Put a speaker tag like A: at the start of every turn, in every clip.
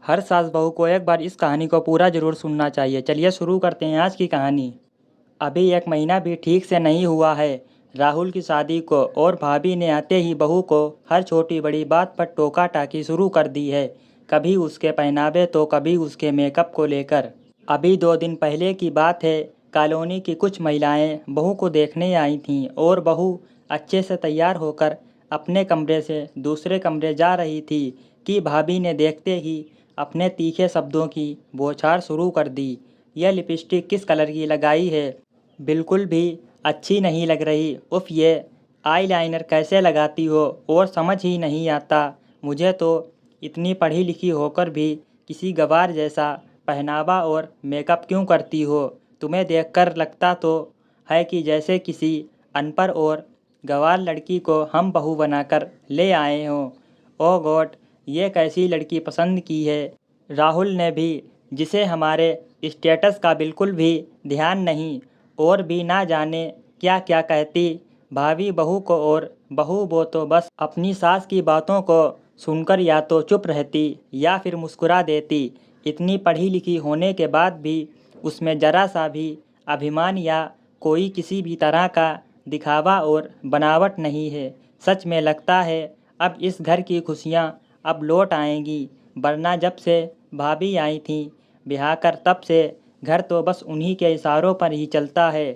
A: हर सास बहू को एक बार इस कहानी को पूरा ज़रूर सुनना चाहिए। चलिए शुरू करते हैं आज की कहानी। अभी 1 महीना भी ठीक से नहीं हुआ है राहुल की शादी को, और भाभी ने आते ही बहू को हर छोटी बड़ी बात पर टोका टाकी शुरू कर दी है। कभी उसके पहनावे तो कभी उसके मेकअप को लेकर। अभी 2 दिन पहले की बात है, कॉलोनी की कुछ महिलाएं बहू को देखने आई थीं और बहू अच्छे से तैयार होकर अपने कमरे से दूसरे कमरे जा रही थी कि भाभी ने देखते ही अपने तीखे शब्दों की बौछार शुरू कर दी। यह लिपस्टिक किस कलर की लगाई है? बिल्कुल भी अच्छी नहीं लग रही। उफ़, ये आईलाइनर कैसे लगाती हो और समझ ही नहीं आता मुझे तो, इतनी पढ़ी लिखी होकर भी किसी गवार जैसा पहनावा और मेकअप क्यों करती हो? तुम्हें देखकर लगता तो है कि जैसे किसी अनपढ़ और गंवार लड़की को हम बहू बनाकर ले आए हों। ओह गॉड, ये कैसी लड़की पसंद की है राहुल ने भी, जिसे हमारे स्टेटस का बिल्कुल भी ध्यान नहीं, और भी ना जाने क्या क्या कहती भाभी बहू को। और बहू वो तो बस अपनी सास की बातों को सुनकर या तो चुप रहती या फिर मुस्कुरा देती। इतनी पढ़ी लिखी होने के बाद भी उसमें ज़रा सा भी अभिमान या कोई किसी भी तरह का दिखावा और बनावट नहीं है। सच में लगता है अब इस घर की खुशियाँ अब लौट आएंगी, वरना जब से भाभी आई थी ब्याह कर तब से घर तो बस उन्हीं के इशारों पर ही चलता है।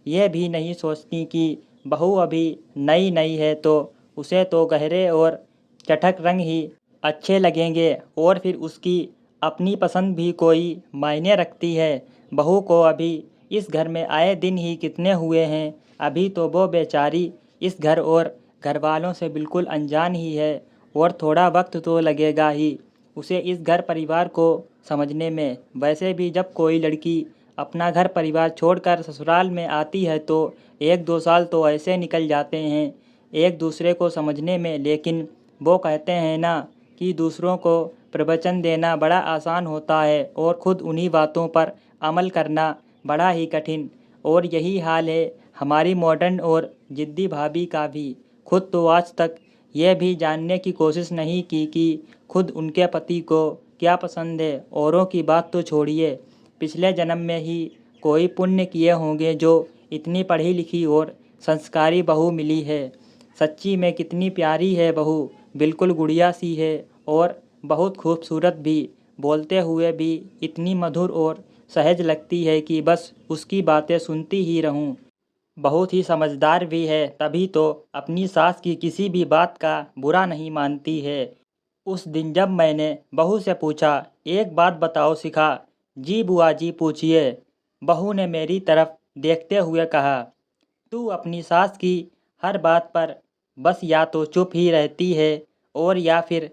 A: ये भी नहीं सोचती कि बहू अभी नई नई है तो उसे तो गहरे और चटक रंग ही अच्छे लगेंगे, और फिर उसकी अपनी पसंद भी कोई मायने रखती है। बहू को अभी इस घर में आए दिन ही कितने हुए हैं, अभी तो वो बेचारी इस घर और घर वालों से बिल्कुल अनजान ही है, और थोड़ा वक्त तो लगेगा ही उसे इस घर परिवार को समझने में। वैसे भी जब कोई लड़की अपना घर परिवार छोड़कर ससुराल में आती है तो 1-2 साल तो ऐसे निकल जाते हैं एक दूसरे को समझने में, लेकिन वो कहते हैं ना कि दूसरों को प्रवचन देना बड़ा आसान होता है और ख़ुद उन्हीं बातों पर अमल करना बड़ा ही कठिन। और यही हाल है हमारी मॉडर्न और ज़िद्दी भाभी का भी। खुद तो आज तक यह भी जानने की कोशिश नहीं की कि खुद उनके पति को क्या पसंद है। औरों की बात तो छोड़िए, पिछले जन्म में ही कोई पुण्य किए होंगे जो इतनी पढ़ी लिखी और संस्कारी बहू मिली है। सच्ची में कितनी प्यारी है बहू, बिल्कुल गुड़िया सी है और बहुत खूबसूरत भी। बोलते हुए भी इतनी मधुर और सहज लगती है कि बस उसकी बातें सुनती ही रहूं। बहुत ही समझदार भी है, तभी तो अपनी सास की किसी भी बात का बुरा नहीं मानती है। उस दिन जब मैंने बहू से पूछा, एक बात बताओ शिखा। जी बुआ जी पूछिए, बहू ने मेरी तरफ देखते हुए कहा। तू अपनी सास की हर बात पर बस या तो चुप ही रहती है और या फिर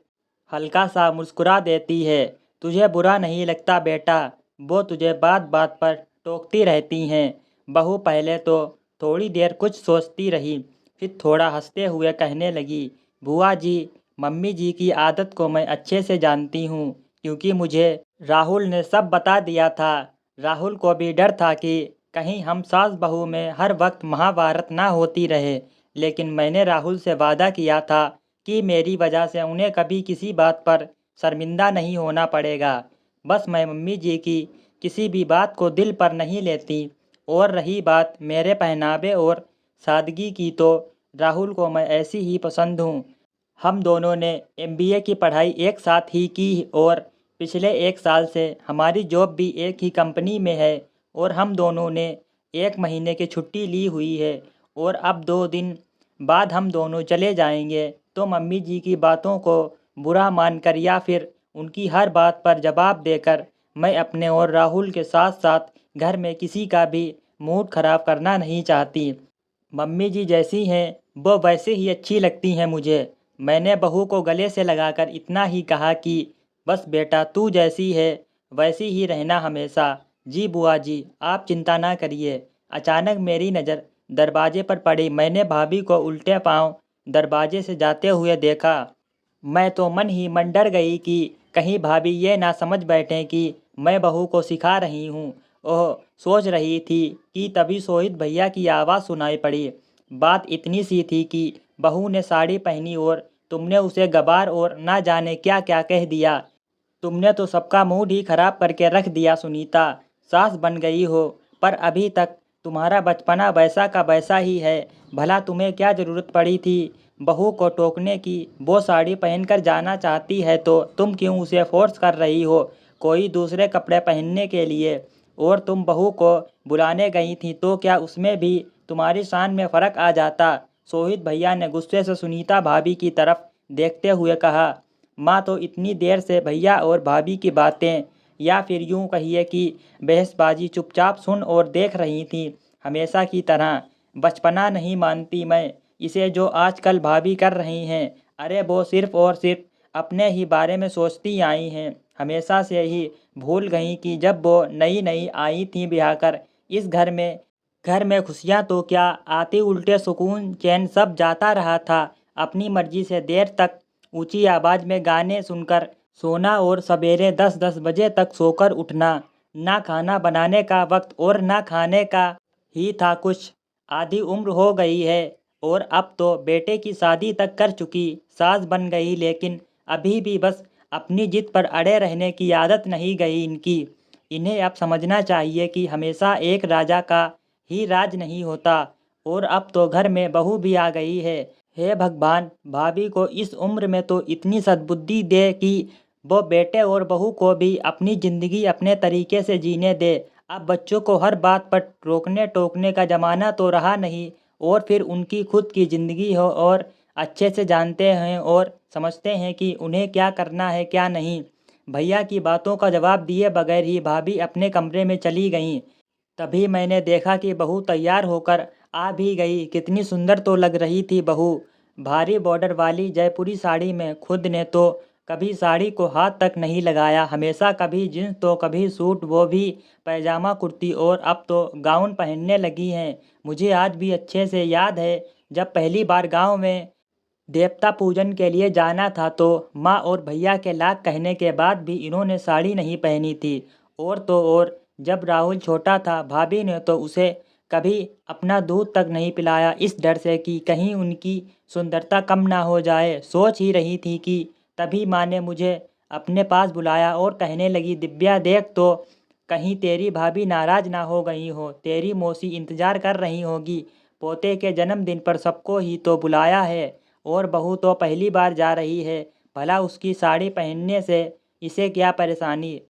A: हल्का सा मुस्कुरा देती है। तुझे बुरा नहीं लगता बेटा, वो तुझे बात बात पर टोकती रहती हैं। बहू पहले तो थोड़ी देर कुछ सोचती रही, फिर थोड़ा हंसते हुए कहने लगी, बुआ जी, मम्मी जी की आदत को मैं अच्छे से जानती हूँ, क्योंकि मुझे राहुल ने सब बता दिया था। राहुल को भी डर था कि कहीं हम सास बहू में हर वक्त महाभारत ना होती रहे, लेकिन मैंने राहुल से वादा किया था कि मेरी वजह से उन्हें कभी किसी बात पर शर्मिंदा नहीं होना पड़ेगा। बस मैं मम्मी जी की किसी भी बात को दिल पर नहीं लेती। और रही बात मेरे पहनावे और सादगी की, तो राहुल को मैं ऐसी ही पसंद हूँ। हम दोनों ने एमबीए की पढ़ाई एक साथ ही की और पिछले 1 साल से हमारी जॉब भी एक ही कंपनी में है, और हम दोनों ने 1 महीने की छुट्टी ली हुई है, और अब 2 दिन बाद हम दोनों चले जाएंगे। तो मम्मी जी की बातों को बुरा मानकर या फिर उनकी हर बात पर जवाब देकर मैं अपने और राहुल के साथ साथ घर में किसी का भी मूड ख़राब करना नहीं चाहती। मम्मी जी जैसी हैं वो वैसे ही अच्छी लगती हैं मुझे। मैंने बहू को गले से लगाकर इतना ही कहा कि बस बेटा, तू जैसी है वैसी ही रहना हमेशा। जी बुआ जी, आप चिंता ना करिए। अचानक मेरी नज़र दरवाजे पर पड़ी। मैंने भाभी को उल्टे पांव दरवाजे से जाते हुए देखा। मैं तो मन ही मन डर गई कि कहीं भाभी ये ना समझ बैठें कि मैं बहू को सिखा रही हूँ। ओह, सोच रही थी कि तभी सोहित भैया की आवाज़ सुनाई पड़ी। बात इतनी सी थी कि बहू ने साड़ी पहनी और तुमने उसे गबार और ना जाने क्या क्या कह दिया। तुमने तो सबका मूड ही खराब करके रख दिया सुनीता। सास बन गई हो, पर अभी तक तुम्हारा बचपना वैसा का वैसा ही है। भला तुम्हें क्या ज़रूरत पड़ी थी बहू को टोकने की? वो साड़ी पहनकर जाना चाहती है तो तुम क्यों उसे फोर्स कर रही हो कोई दूसरे कपड़े पहनने के लिए? और तुम बहू को बुलाने गई थी तो क्या उसमें भी तुम्हारी शान में फ़र्क आ जाता? सोहित भैया ने गुस्से से सुनीता भाभी की तरफ देखते हुए कहा। माँ तो इतनी देर से भैया और भाभी की बातें, या फिर यूँ कहिए कि बहसबाजी, चुपचाप सुन और देख रही थी, हमेशा की तरह। बचपना नहीं मानती मैं इसे जो आजकल भाभी कर रही हैं। अरे वो सिर्फ और सिर्फ अपने ही बारे में सोचती आई हैं। हमेशा से ही भूल गई कि जब वो नई नई आई थी ब्याह कर इस घर में खुशियाँ तो क्या आते उल्टे सुकून चैन सब जाता रहा था। अपनी मर्जी से देर तक ऊंची आवाज़ में गाने सुनकर सोना और सवेरे 10-10 बजे तक सोकर उठना। ना खाना बनाने का वक्त और ना खाने का ही था कुछ। आधी उम्र हो गई है और अब तो बेटे की शादी तक कर चुकी सास बन गई, लेकिन अभी भी बस अपनी जिद पर अड़े रहने की आदत नहीं गई इनकी। इन्हें अब समझना चाहिए कि हमेशा एक राजा का ही राज नहीं होता। और अब तो घर में बहू भी आ गई है। हे भगवान, भाभी को इस उम्र में तो इतनी सद्बुद्धि दे कि वो बेटे और बहू को भी अपनी ज़िंदगी अपने तरीके से जीने दे। अब बच्चों को हर बात पर रोकने टोकने का ज़माना तो रहा नहीं, और फिर उनकी खुद की ज़िंदगी हो और अच्छे से जानते हैं और समझते हैं कि उन्हें क्या करना है क्या नहीं। भैया की बातों का जवाब दिए बगैर ही भाभी अपने कमरे में चली गईं। तभी मैंने देखा कि बहू तैयार होकर आ भी गई। कितनी सुंदर तो लग रही थी बहू, भारी बॉर्डर वाली जयपुरी साड़ी में। खुद ने तो कभी साड़ी को हाथ तक नहीं लगाया, हमेशा कभी जींस तो कभी सूट, वो भी पैजामा कुर्ती, और अब तो गाउन पहनने लगी हैं। मुझे आज भी अच्छे से याद है जब पहली बार गांव में देवता पूजन के लिए जाना था तो माँ और भैया के लाख कहने के बाद भी इन्होंने साड़ी नहीं पहनी थी। और तो और जब राहुल छोटा था भाभी ने तो उसे कभी अपना दूध तक नहीं पिलाया, इस डर से कि कहीं उनकी सुंदरता कम ना हो जाए। सोच ही रही थी कि तभी माँ ने मुझे अपने पास बुलाया और कहने लगी, दिव्या देख तो, कहीं तेरी भाभी नाराज ना हो गई हो, तेरी मौसी इंतजार कर रही होगी। पोते के जन्मदिन पर सबको ही तो बुलाया है और बहू तो पहली बार जा रही है। भला उसकी साड़ी पहनने से इसे क्या परेशानी?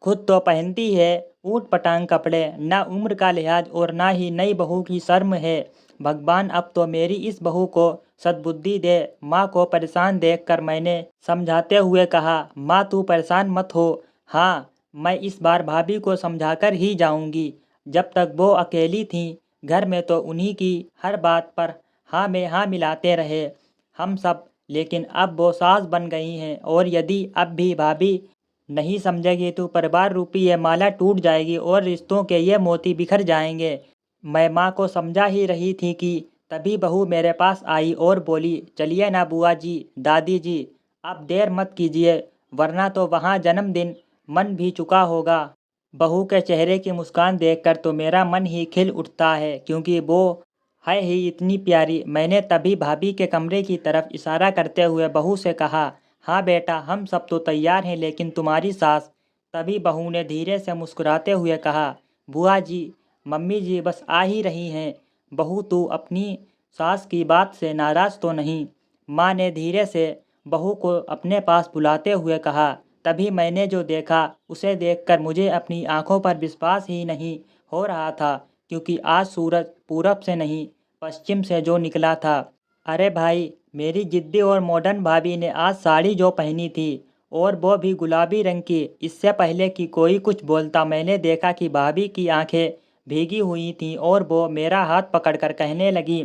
A: खुद तो पहनती है ऊट पटांग कपड़े। ना उम्र का लिहाज और ना ही नई बहू की शर्म है। भगवान अब तो मेरी इस बहू को सद्बुद्धि दे। माँ को परेशान देखकर मैंने समझाते हुए कहा, माँ तू परेशान मत हो। हाँ, मैं इस बार भाभी को समझाकर ही जाऊंगी। जब तक वो अकेली थी घर में तो उन्हीं की हर बात पर हाँ में हाँ मिलाते रहे हम सब, लेकिन अब वो सास बन गई हैं और यदि अब भी भाभी नहीं समझेगी तो परिवार रूपी ये माला टूट जाएगी और रिश्तों के ये मोती बिखर जाएंगे। मैं माँ को समझा ही रही थी कि तभी बहू मेरे पास आई और बोली, चलिए ना बुआ जी, दादी जी, अब देर मत कीजिए वरना तो वहाँ जन्मदिन मन भी चुका होगा। बहू के चेहरे की मुस्कान देखकर तो मेरा मन ही खिल उठता है, क्योंकि वो है ही इतनी प्यारी। मैंने तभी भाभी के कमरे की तरफ इशारा करते हुए बहू से कहा, हाँ बेटा, हम सब तो तैयार हैं, लेकिन तुम्हारी सास। तभी बहू ने धीरे से मुस्कुराते हुए कहा, बुआ जी, मम्मी जी बस आ ही रही हैं। बहू तू अपनी सास की बात से नाराज़ तो नहीं? माँ ने धीरे से बहू को अपने पास बुलाते हुए कहा। तभी मैंने जो देखा उसे देखकर मुझे अपनी आंखों पर विश्वास ही नहीं हो रहा था, क्योंकि आज सूरज पूरब से नहीं पश्चिम से जो निकला था। अरे भाई, मेरी जिद्दी और मॉडर्न भाभी ने आज साड़ी जो पहनी थी, और वो भी गुलाबी रंग की। इससे पहले कि कोई कुछ बोलता मैंने देखा कि भाभी की आंखें भीगी हुई थीं और वो मेरा हाथ पकड़कर कहने लगी,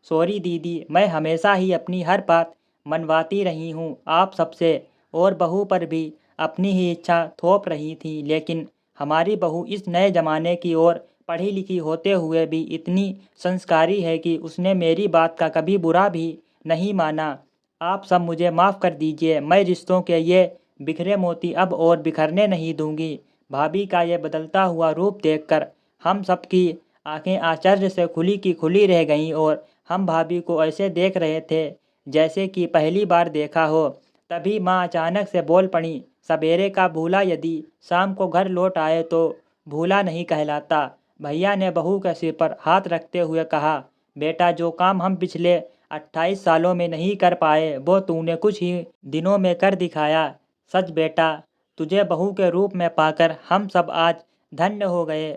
A: सॉरी दीदी, मैं हमेशा ही अपनी हर बात मनवाती रही हूँ आप सबसे। और बहू पर भी अपनी ही इच्छा थोप रही थी, लेकिन हमारी बहू इस नए ज़माने की और पढ़ी लिखी होते हुए भी इतनी संस्कारी है कि उसने मेरी बात का कभी बुरा भी नहीं माना। आप सब मुझे माफ़ कर दीजिए, मैं रिश्तों के ये बिखरे मोती अब और बिखरने नहीं दूंगी। भाभी का ये बदलता हुआ रूप देखकर हम सब की आंखें आश्चर्य से खुली की खुली रह गईं और हम भाभी को ऐसे देख रहे थे जैसे कि पहली बार देखा हो। तभी माँ अचानक से बोल पड़ी, सवेरे का भूला यदि शाम को घर लौट आए तो भूला नहीं कहलाता। भैया ने बहू के सिर पर हाथ रखते हुए कहा, बेटा जो काम हम पिछले 28 सालों में नहीं कर पाए वो तूने कुछ ही दिनों में कर दिखाया। सच बेटा, तुझे बहू के रूप में पाकर हम सब आज धन्य हो गए।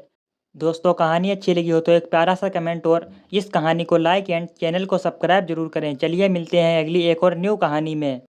A: दोस्तों, कहानी अच्छी लगी हो तो एक प्यारा सा कमेंट और इस कहानी को लाइक एंड चैनल को सब्सक्राइब जरूर करें। चलिए मिलते हैं अगली एक और न्यू कहानी में।